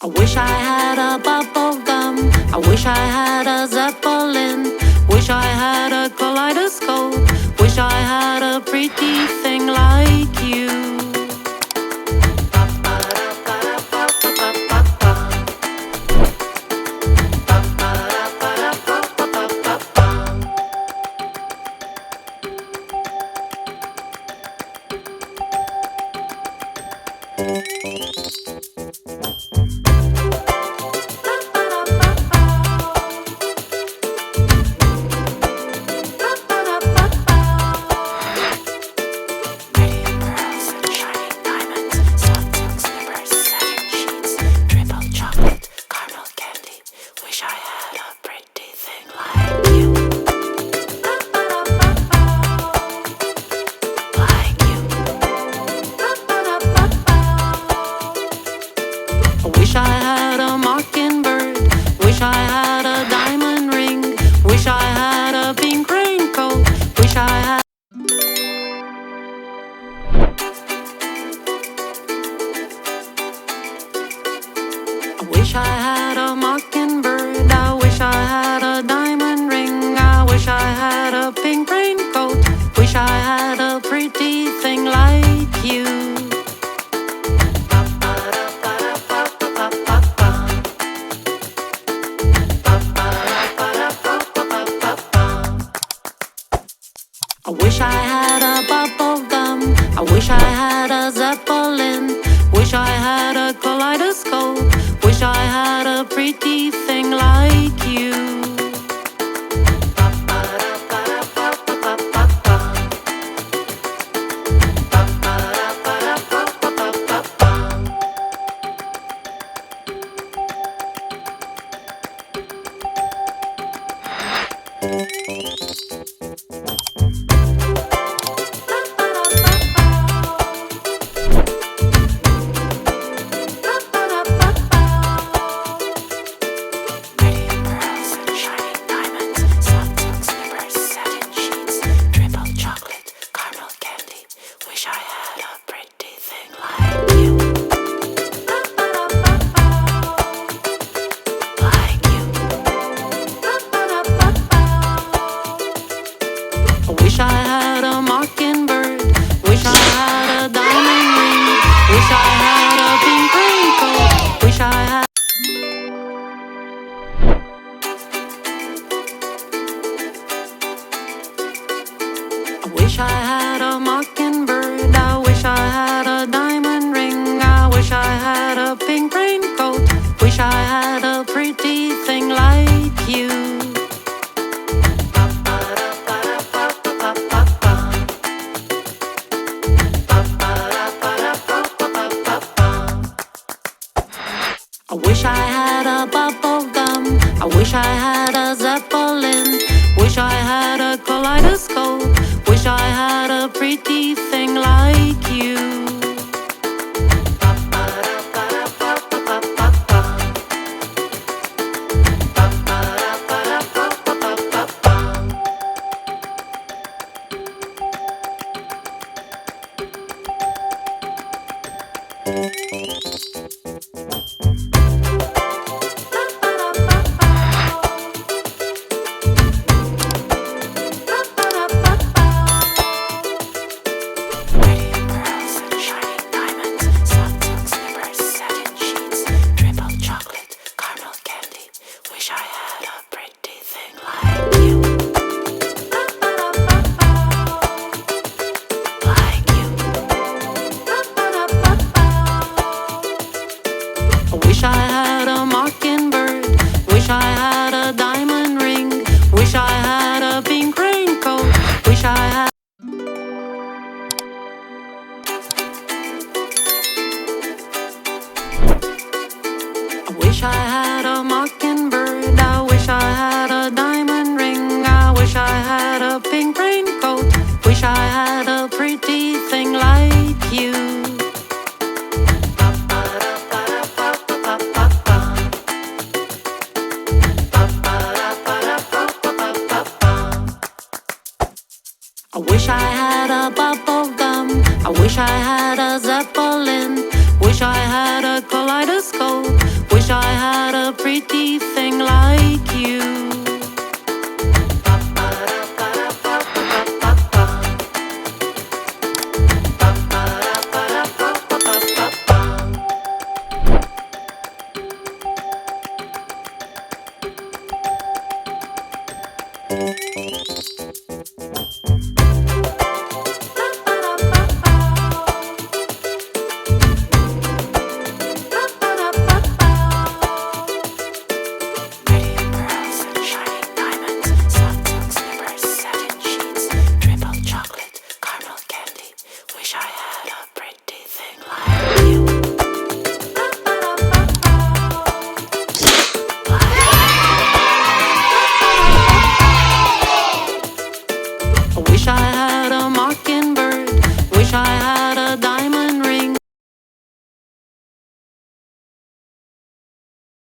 I wish I had a bubble gum. I wish I had a zeppelin. Wish I had a kaleidoscope. Wish I had a pretty thing like you. Wish I had a mockingbird. Wish I had a diamond ring. Wish I had a pink raincoat. Wish I had. I wish I had a mockingbird. I wish I had a diamond ring. I wish I had a pink raincoat. Wish I had a pretty thing like you. I wish I had a bubble gum. I wish I had a zeppelin. Wish I had a kaleidoscope. Wish I had a pretty thing like you. Wish I had a mockingbird. Wish I had a diamond ring. Wish I had a pink raincoat. Wish I had. I wish I had a mockingbird. I wish I had a diamond ring. I wish I had a pink raincoat. Wish I had a pretty thing like you. I wish I had a bubble gum. I wish I had a zeppelin. Wish I had a kaleidoscope. Wish I had a pretty thing like you. Wish I had a mockingbird. Wish I had a diamond ring. Wish I had a pink raincoat. Wish I had. I wish I had a mockingbird. I wish I had a diamond ring. I wish I had a pink raincoat. Wish I had a pretty thing like you. I wish I had a bubble gum. I wish I had a zeppelin. Wish I had a kaleidoscope. Wish had a mockingbird. Wish I had